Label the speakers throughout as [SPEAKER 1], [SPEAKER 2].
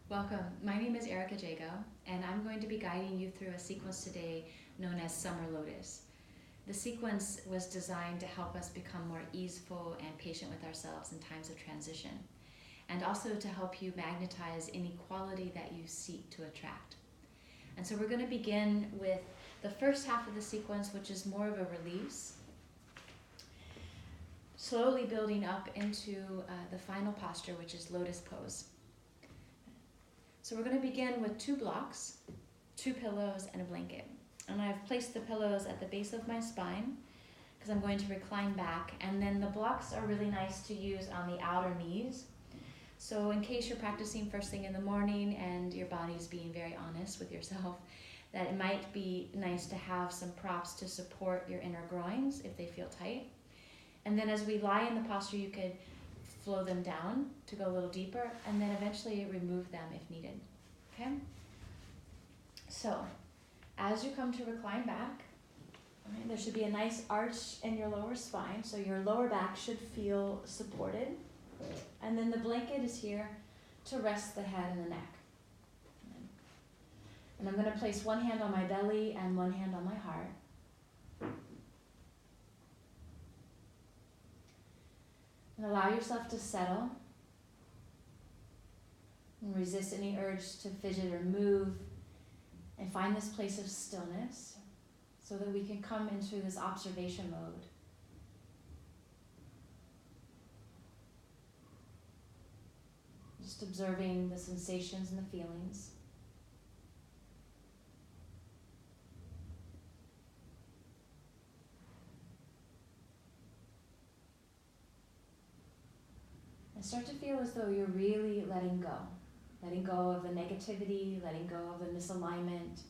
[SPEAKER 1] Welcome. My name is Erica Jago, and I'm going to be guiding you through a sequence today known as Zomerlotus. The sequence was designed to help us become more easeful and patient with ourselves in times of transition, and also to help you magnetize any quality that you seek to attract. And so we're going to begin with the first half of the sequence, which is more of a release, slowly building up into the final posture, which is Lotus Pose. So we're going to begin with 2 blocks, 2 pillows, and a blanket. And I've placed the pillows at the base of my spine because I'm going to recline back. And then the blocks are really nice to use on the outer knees. So in case you're practicing first thing in the morning and your body's being very honest with yourself, that it might be nice to have some props to support your inner groins if they feel tight. And then as we lie in the posture, you could flow them down to go a little deeper, and then eventually remove them if needed. Okay? So, as you come to recline back, right, there should be a nice arch in your lower spine, so your lower back should feel supported. And then the blanket is here to rest the head and the neck. And I'm going to place one hand on my belly and one hand on my heart. And allow yourself to settle and resist any urge to fidget or move, and find this place of stillness so that we can come into this observation mode. Just observing the sensations and the feelings. And start to feel as though you're really letting go of the negativity, letting go of the misalignment.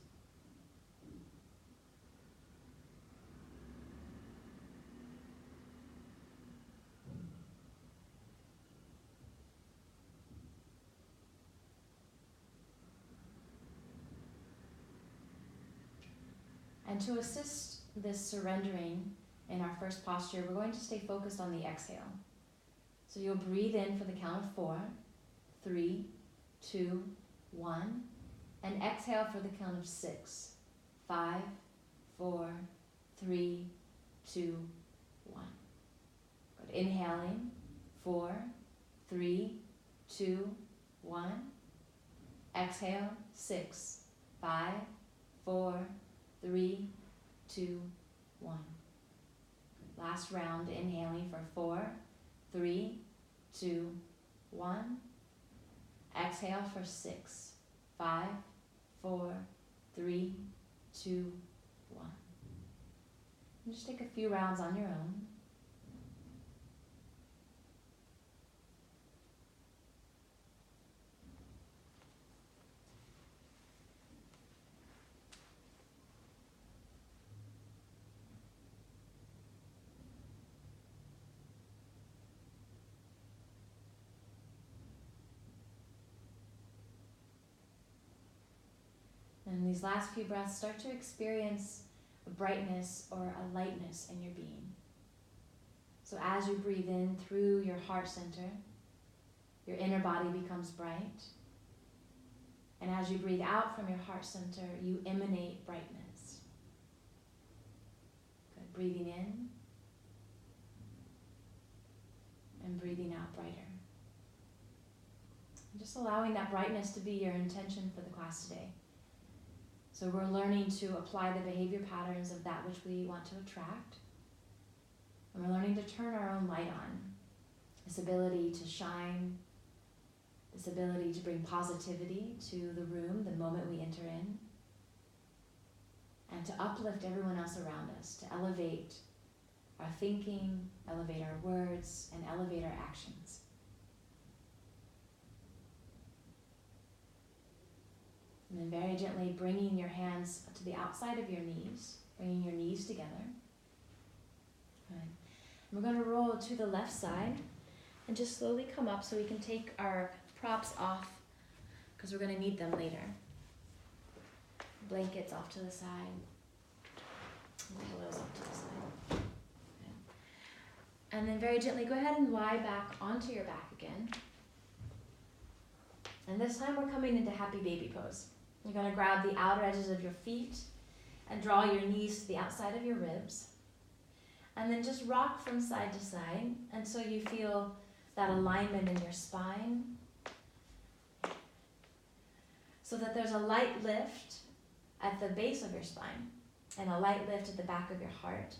[SPEAKER 1] And to assist this surrendering in our first posture, we're going to stay focused on the exhale. So you'll breathe in for the count of 4, 3, 2, 1, and exhale for the count of 6, 5, 4, 3, 2, 1. Good. Inhaling, 4, 3, 2, 1. Exhale, 6, 5, 4, 3, 2, 1. Last round, inhaling for 4, 3, 2, 1. Exhale for 6, 5, 4, 3, 2, 1. And just take a few rounds on your own. And these last few breaths, start to experience a brightness or a lightness in your being. So as you breathe in through your heart center, your inner body becomes bright. And as you breathe out from your heart center, you emanate brightness. Good. Breathing in and breathing out brighter. And just allowing that brightness to be your intention for the class today. So we're learning to apply the behavior patterns of that which we want to attract. And we're learning to turn our own light on. This ability to shine, this ability to bring positivity to the room the moment we enter in, and to uplift everyone else around us, to elevate our thinking, elevate our words, and elevate our actions. And then very gently bringing your hands to the outside of your knees, bringing your knees together. Good. And we're going to roll to the left side and just slowly come up so we can take our props off because we're going to need them later. Blankets off to the side. Pillows off to the side. Okay. And then very gently go ahead and lie back onto your back again. And this time we're coming into happy baby pose. You're going to grab the outer edges of your feet and draw your knees to the outside of your ribs. And then just rock from side to side until you feel that alignment in your spine, so that there's a light lift at the base of your spine and a light lift at the back of your heart.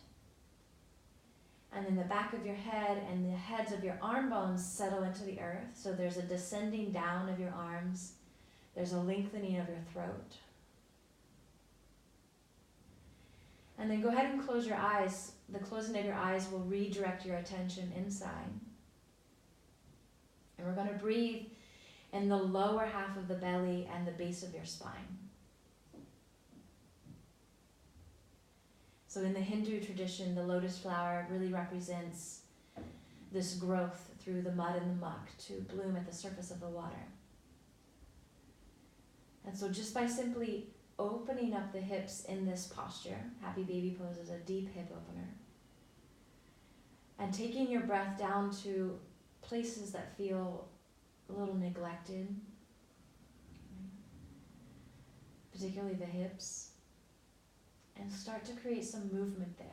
[SPEAKER 1] And then the back of your head and the heads of your arm bones settle into the earth. So there's a descending down of your arms. There's a lengthening of your throat. And then go ahead and close your eyes. The closing of your eyes will redirect your attention inside. And we're going to breathe in the lower half of the belly and the base of your spine. So in the Hindu tradition, the lotus flower really represents this growth through the mud and the muck to bloom at the surface of the water. And so just by simply opening up the hips in this posture, happy baby pose is a deep hip opener, and taking your breath down to places that feel a little neglected, particularly the hips, and start to create some movement there.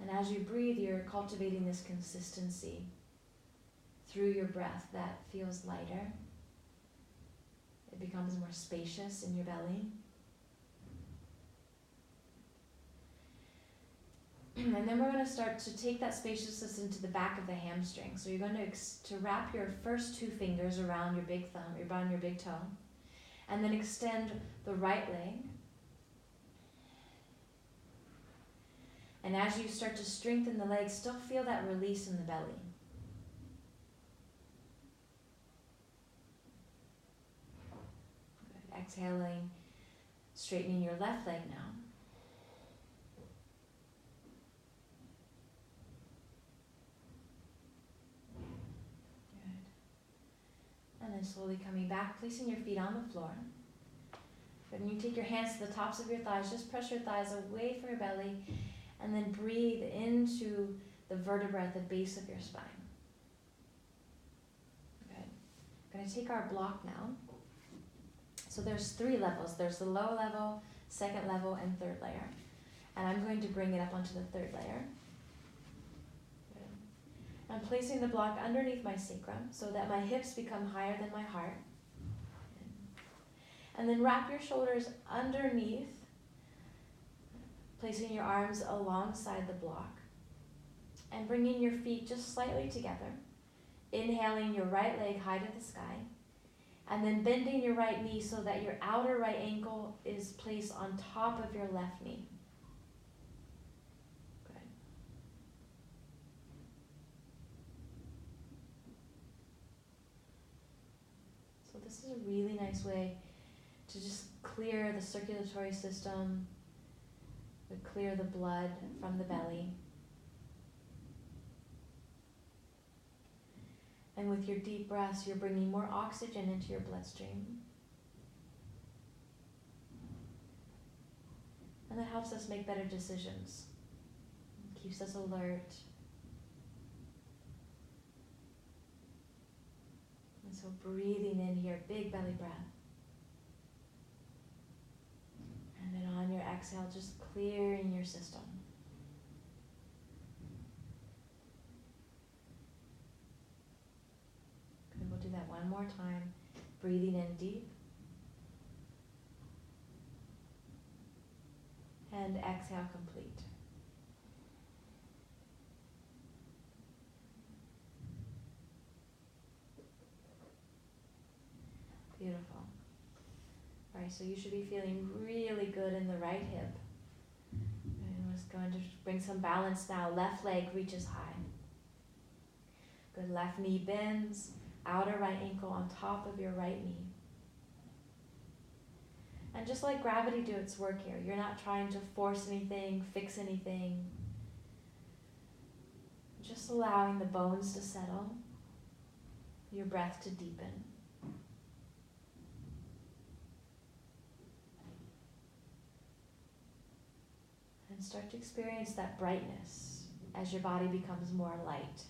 [SPEAKER 1] And as you breathe, you're cultivating this consistency through your breath that feels lighter. It becomes more spacious in your belly. And then we're going to start to take that spaciousness into the back of the hamstring. So you're going to wrap your first two fingers around your big thumb, around your big toe, and then extend the right leg. And as you start to strengthen the leg, still feel that release in the belly. Good. Exhaling, straightening your left leg now. And then slowly coming back, placing your feet on the floor. Then you take your hands to the tops of your thighs, just press your thighs away from your belly, and then breathe into the vertebra at the base of your spine. Good. We're going to take our block now. So there's 3 levels. There's the low level, second level, and third layer. And I'm going to bring it up onto the third layer. I'm placing the block underneath my sacrum so that my hips become higher than my heart. And then wrap your shoulders underneath, placing your arms alongside the block and bringing your feet just slightly together. Inhaling your right leg high to the sky, and then bending your right knee so that your outer right ankle is placed on top of your left knee. This is a really nice way to just clear the circulatory system, to clear the blood from the belly. And with your deep breaths, you're bringing more oxygen into your bloodstream. And that helps us make better decisions, keeps us alert. So breathing in here, big belly breath. And then on your exhale, just clearing your system. Good, we'll do that one more time. Breathing in deep. And exhale complete. Beautiful. All right, so you should be feeling really good in the right hip. And we're just going to bring some balance now. Left leg reaches high. Good, left knee bends, outer right ankle on top of your right knee. And just let gravity do its work here. You're not trying to force anything, fix anything. Just allowing the bones to settle, your breath to deepen. And start to experience that brightness as your body becomes more light.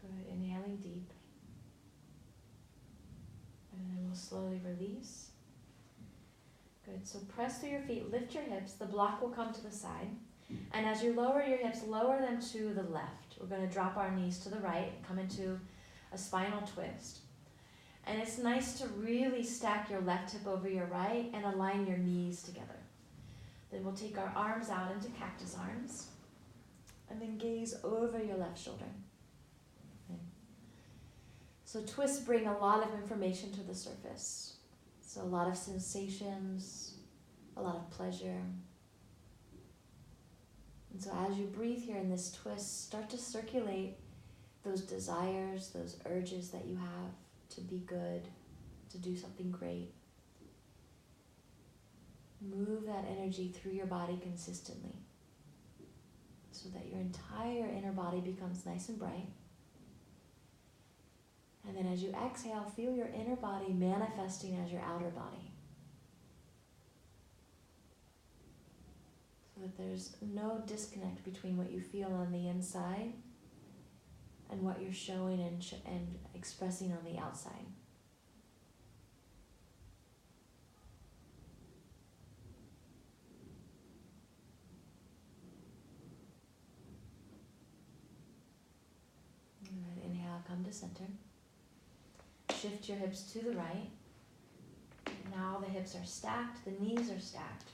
[SPEAKER 1] Good. Inhaling deep. And then we'll slowly release. Good. So press through your feet, lift your hips. The block will come to the side. And as you lower your hips, lower them to the left. We're going to drop our knees to the right and come into a spinal twist. And it's nice to really stack your left hip over your right and align your knees together. Then we'll take our arms out into cactus arms and then gaze over your left shoulder. Okay. So twists bring a lot of information to the surface. So a lot of sensations, a lot of pleasure. And so as you breathe here in this twist, start to circulate those desires, those urges that you have to be good, to do something great. Move that energy through your body consistently so that your entire inner body becomes nice and bright. And then as you exhale, feel your inner body manifesting as your outer body. So that there's no disconnect between what you feel on the inside and what you're showing and expressing on the outside. All right, inhale, come to center. Shift your hips to the right. Now the hips are stacked, the knees are stacked.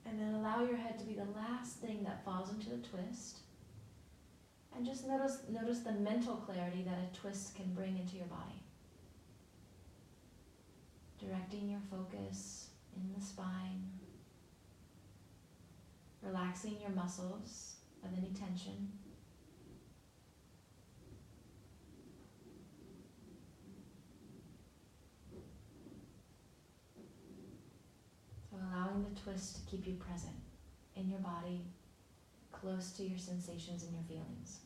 [SPEAKER 1] And then allow your head to be the last thing that falls into the twist. And just notice the mental clarity that a twist can bring into your body. Directing your focus in the spine. Relaxing your muscles of any tension. So allowing the twist to keep you present in your body, close to your sensations and your feelings.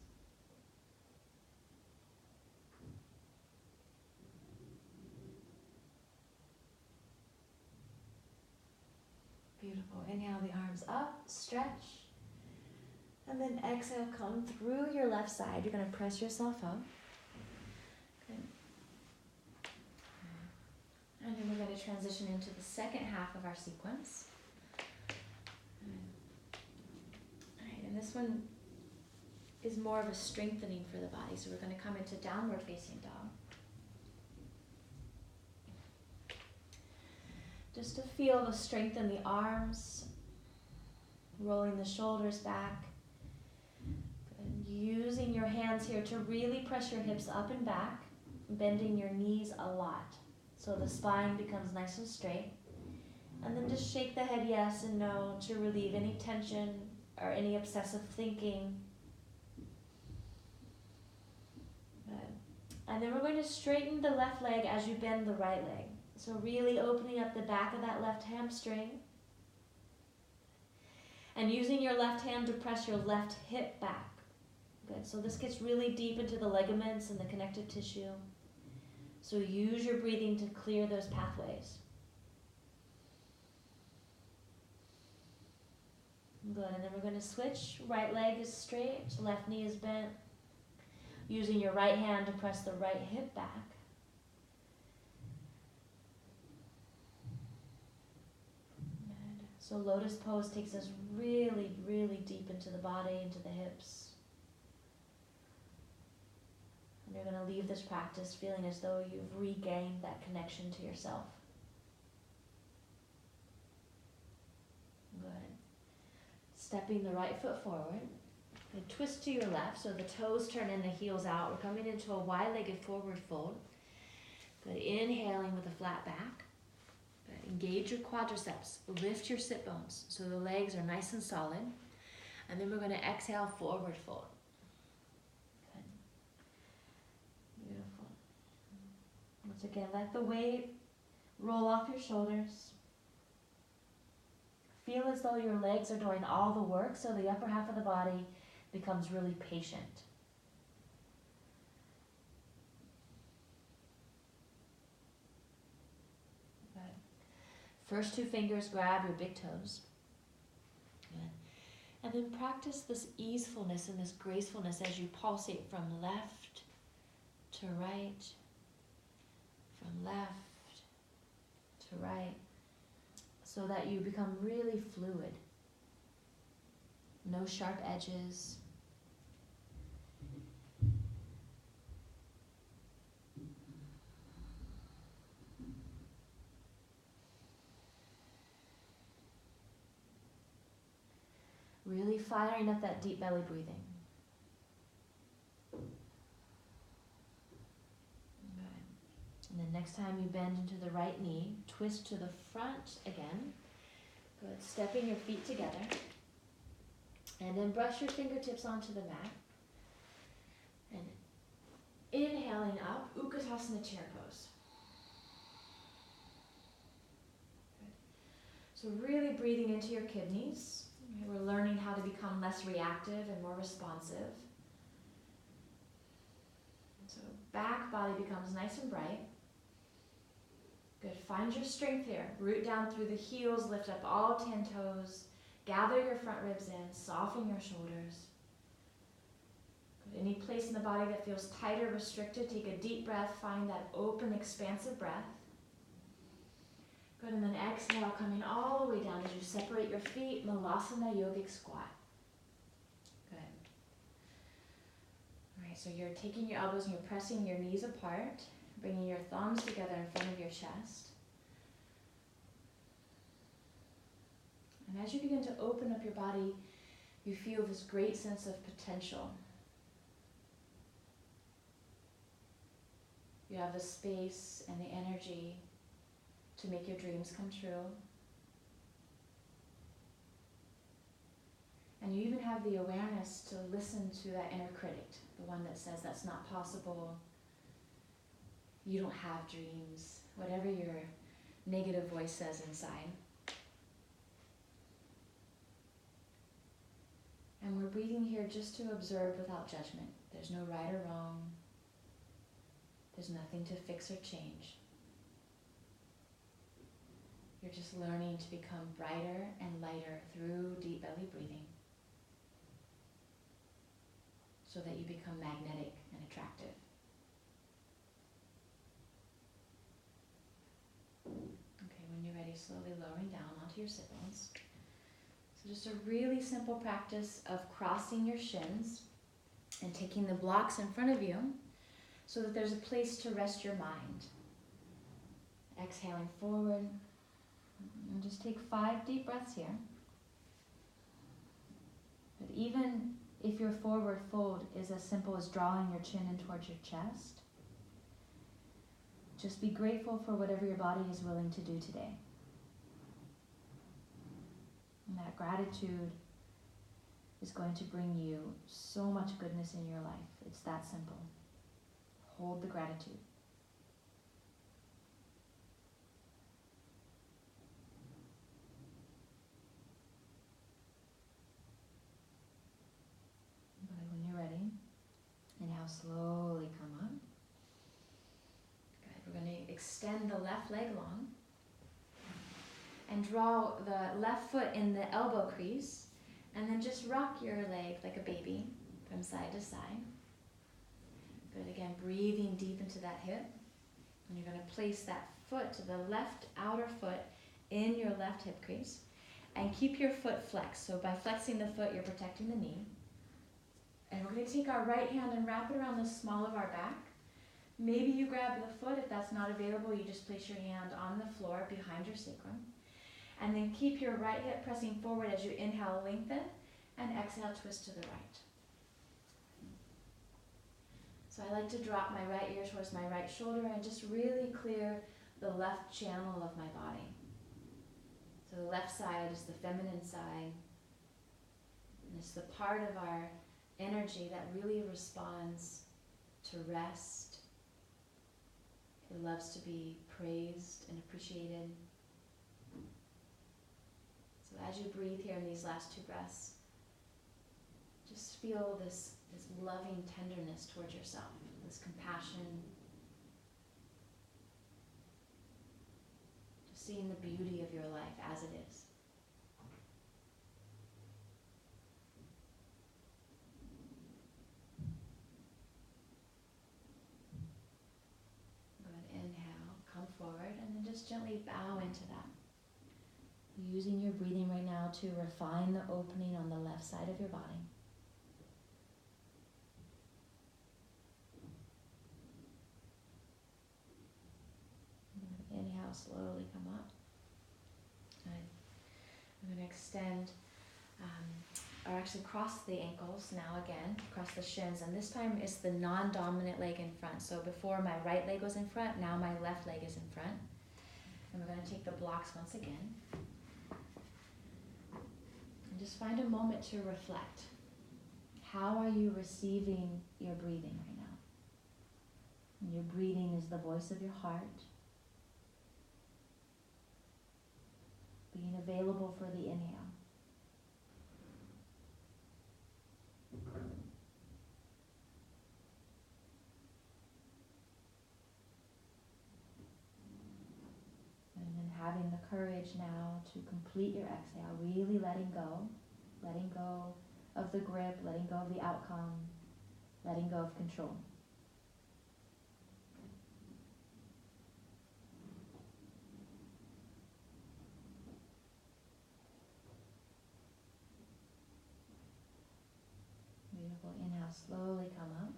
[SPEAKER 1] Beautiful. Inhale the arms up, stretch. And then exhale, come through your left side. You're going to press yourself up. Good. And then we're going to transition into the second half of our sequence. All right, and this one is more of a strengthening for the body. So we're going to come into downward facing dog. Just to feel the strength in the arms, rolling the shoulders back. And using your hands here to really press your hips up and back, bending your knees a lot. So the spine becomes nice and straight. And then just shake the head yes and no to relieve any tension or any obsessive thinking. Good. And then we're going to straighten the left leg as you bend the right leg. So really opening up the back of that left hamstring. And using your left hand to press your left hip back. Good. So this gets really deep into the ligaments and the connective tissue. So use your breathing to clear those pathways. Good. And then we're going to switch. Right leg is straight, left knee is bent. Using your right hand to press the right hip back. So Lotus Pose takes us really, really deep into the body, into the hips. And you're going to leave this practice feeling as though you've regained that connection to yourself. Good. Stepping the right foot forward. And twist to your left so the toes turn in, the heels out. We're coming into a wide-legged forward fold. Good. Inhaling with a flat back. Engage your quadriceps, lift your sit bones so the legs are nice and solid. And then we're going to exhale, forward fold. Good. Beautiful. Once again, let the weight roll off your shoulders. Feel as though your legs are doing all the work, so the upper half of the body becomes really patient. Good. First 2 fingers grab your big toes. Good. And then practice this easefulness and this gracefulness as you pulsate from left to right, from left to right, so that you become really fluid. No sharp edges. Really firing up that deep belly breathing. And then next time you bend into the right knee, twist to the front again. Good. Stepping your feet together. And then brush your fingertips onto the mat. And inhaling up, Utkatasana chair pose. Good. So really breathing into your kidneys. We're learning how to become less reactive and more responsive. So back body becomes nice and bright. Good. Find your strength here. Root down through the heels, lift up all 10 toes. Gather your front ribs in, soften your shoulders. Good. Any place in the body that feels tight or restricted, take a deep breath. Find that open, expansive breath. Good, and then exhale, coming all the way down as you separate your feet, Malasana Yogic Squat. Good. All right, so you're taking your elbows and you're pressing your knees apart, bringing your thumbs together in front of your chest. And as you begin to open up your body, you feel this great sense of potential. You have the space and the energy to make your dreams come true. And you even have the awareness to listen to that inner critic, the one that says that's not possible, you don't have dreams, whatever your negative voice says inside. And we're breathing here just to observe without judgment. There's no right or wrong. There's nothing to fix or change. You're just learning to become brighter and lighter through deep belly breathing so that you become magnetic and attractive. Okay, when you're ready, slowly lowering down onto your sit bones. So just a really simple practice of crossing your shins and taking the blocks in front of you so that there's a place to rest your mind. Exhaling forward. And just take 5 deep breaths here. But even if your forward fold is as simple as drawing your chin in towards your chest, just be grateful for whatever your body is willing to do today. And that gratitude is going to bring you so much goodness in your life. It's that simple. Hold the gratitude. Inhale, slowly come up. Good. We're going to extend the left leg long and draw the left foot in the elbow crease and then just rock your leg like a baby from side to side. Good. Again, breathing deep into that hip. And you're going to place that foot to the left outer foot in your left hip crease and keep your foot flexed. So by flexing the foot, you're protecting the knee. And we're going to take our right hand and wrap it around the small of our back. Maybe you grab the foot. If that's not available, you just place your hand on the floor behind your sacrum. And then keep your right hip pressing forward as you inhale, lengthen, and exhale, twist to the right. So I like to drop my right ear towards my right shoulder and just really clear the left channel of my body. So the left side is the feminine side. And it's the part of our energy that really responds to rest. It loves to be praised and appreciated. So as you breathe here in these last two breaths, just feel this loving tenderness towards yourself, this compassion. Just seeing the beauty of your life as it is. Forward, and then just gently bow into that. Using your breathing right now to refine the opening on the left side of your body. Inhale, slowly come up. Good. I'm going to extend, or actually cross the ankles now again, cross the shins, and this time it's the non-dominant leg in front. So before my right leg was in front, now my left leg is in front. And we're going to take the blocks once again. And just find a moment to reflect. How are you receiving your breathing right now? And your breathing is the voice of your heart. Being available for the inhale. Having the courage now to complete your exhale, really letting go of the grip, letting go of the outcome, letting go of control. Beautiful. Inhale, slowly come up.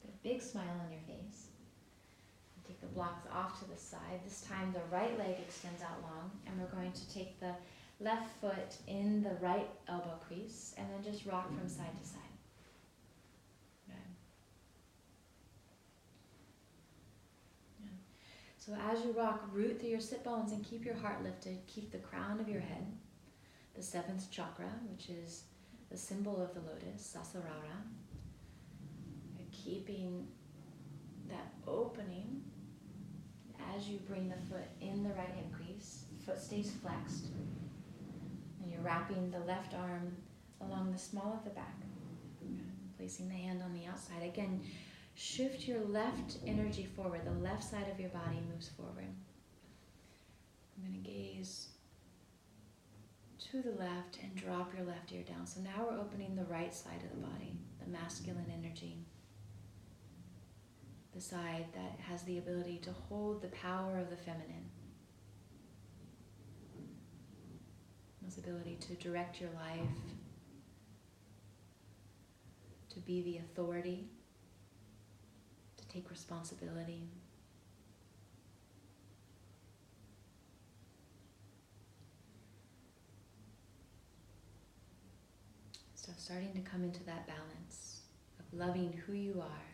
[SPEAKER 1] Put a big smile on your face. Take the blocks off to the side. This time the right leg extends out long, and we're going to take the left foot in the right elbow crease and then just rock from side to side. Okay. Yeah. So as you rock, root through your sit bones and keep your heart lifted. Keep the crown of your head, the seventh chakra, which is the symbol of the lotus, Sasarara. You're keeping that opening. As you bring the foot in the right hip crease, foot stays flexed, and you're wrapping the left arm along the small of the back, placing the hand on the outside. Again, shift your left energy forward. The left side of your body moves forward. I'm going to gaze to the left and drop your left ear down. So now we're opening the right side of the body, the masculine energy. The side that has the ability to hold the power of the feminine. This ability to direct your life, to be the authority, to take responsibility. So starting to come into that balance of loving who you are,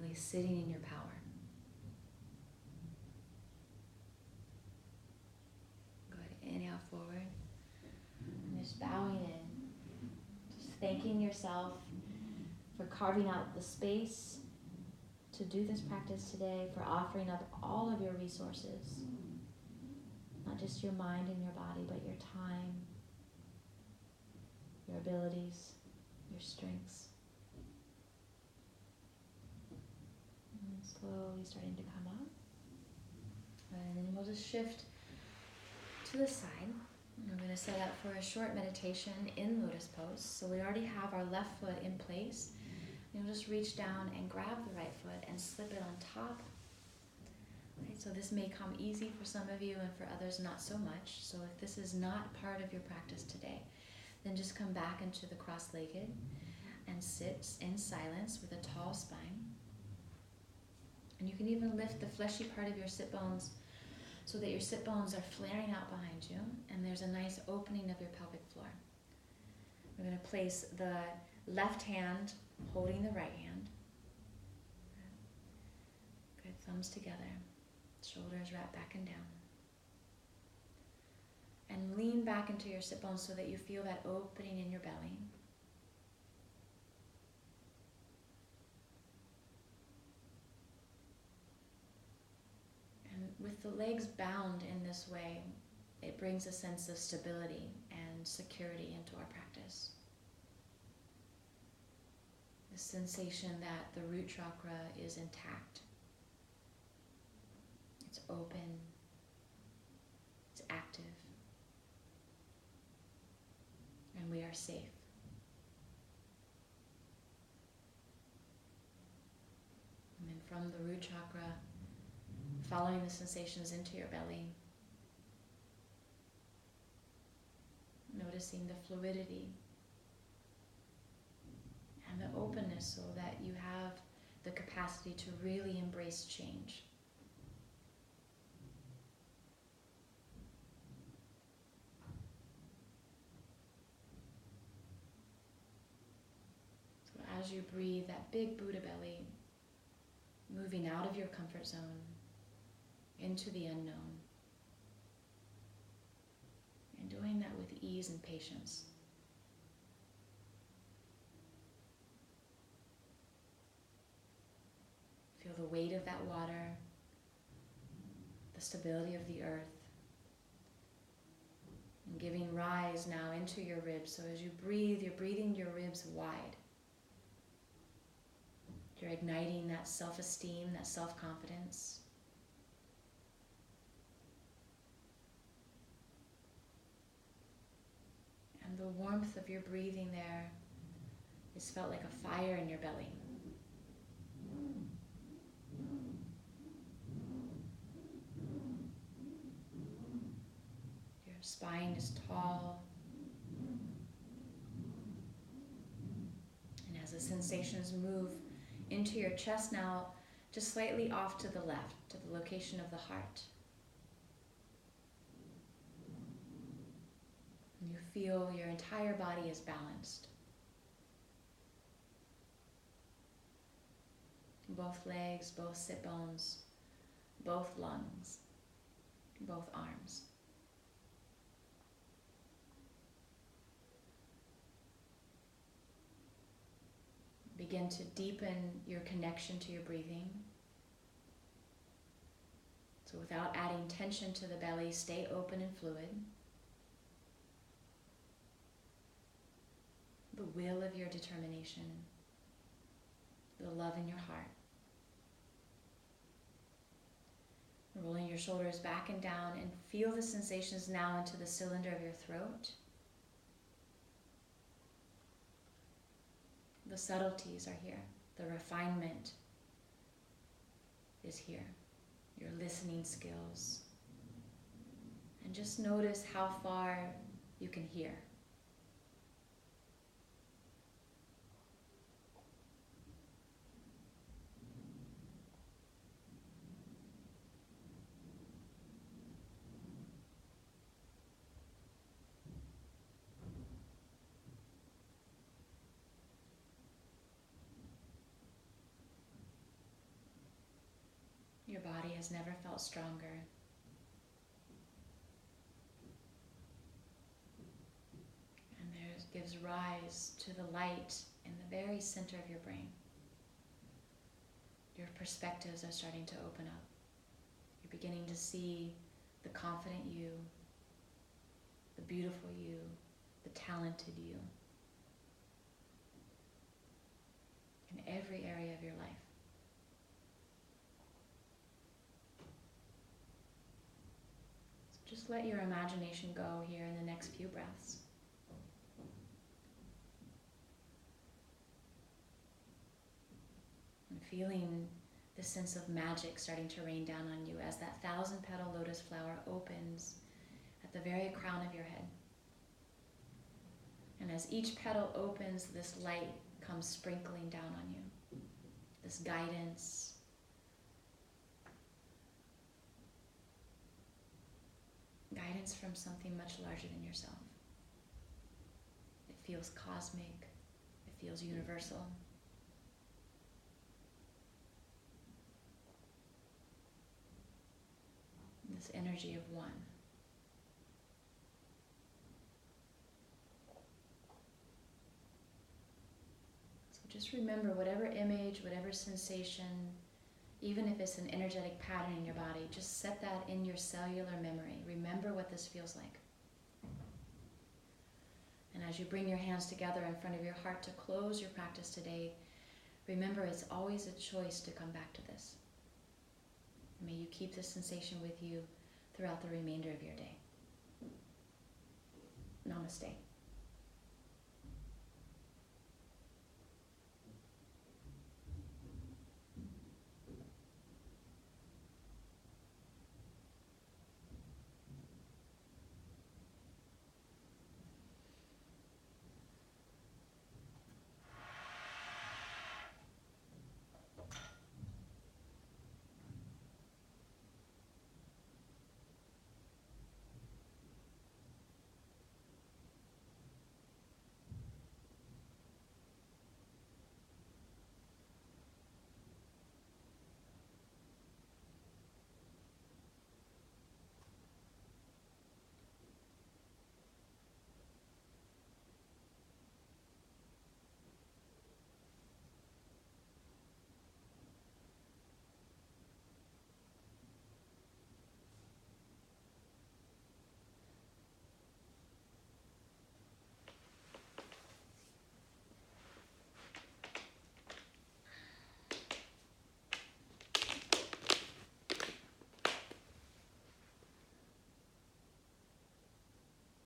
[SPEAKER 1] really sitting in your power. Good. Inhale forward. And just bowing in. Just thanking yourself for carving out the space to do this practice today, for offering up all of your resources. Not just your mind and your body, but your time, your abilities, your strengths. Slowly starting to come up. And then we'll just shift to the side. We're going to set up for a short meditation in Lotus Pose. So we already have our left foot in place. You'll just reach down and grab the right foot and slip it on top. Right, so this may come easy for some of you and for others not so much. So if this is not part of your practice today, then just come back into the cross-legged and sit in silence with a tall spine. And you can even lift the fleshy part of your sit bones so that your sit bones are flaring out behind you and there's a nice opening of your pelvic floor. We're going to place the left hand holding the right hand. Good, thumbs together, shoulders wrapped back and down. And lean back into your sit bones so that you feel that opening in your belly. And with the legs bound in this way, it brings a sense of stability and security into our practice. The sensation that the root chakra is intact. It's open. It's active. And we are safe. And then from the root chakra, following the sensations into your belly, noticing the fluidity and the openness so that you have the capacity to really embrace change. So as you breathe, that big Buddha belly, moving out of your comfort zone into the unknown, and doing that with ease and patience. Feel the weight of that water, the stability of the earth, and giving rise now into your ribs. So as you breathe, you're breathing your ribs wide. You're igniting that self-esteem, that self-confidence. And the warmth of your breathing there is felt like a fire in your belly. Your spine is tall. And as the sensations move into your chest now, just slightly off to the left, to the location of the heart. And you feel your entire body is balanced. Both legs, both sit bones, both lungs, both arms. Begin to deepen your connection to your breathing. So without adding tension to the belly, stay open and fluid. The will of your determination, the love in your heart. Rolling your shoulders back and down, and feel the sensations now into the cylinder of your throat. The subtleties are here. The refinement is here. Your listening skills. And just notice how far you can hear. Your body has never felt stronger. And there gives rise to the light in the very center of your brain. Your perspectives are starting to open up. You're beginning to see the confident you, the beautiful you, the talented you in every area of your life. Just let your imagination go here in the next few breaths. And feeling the sense of magic starting to rain down on you as that 1,000-petal lotus flower opens at the very crown of your head. And as each petal opens, this light comes sprinkling down on you. This guidance. Guidance from something much larger than yourself. It feels cosmic. It feels universal. This energy of one. just remember whatever image, whatever sensation, even if it's an energetic pattern in your body, just set that in your cellular memory. Remember what this feels like. And as you bring your hands together in front of your heart to close your practice today, remember it's always a choice to come back to this. May you keep this sensation with you throughout the remainder of your day. Namaste.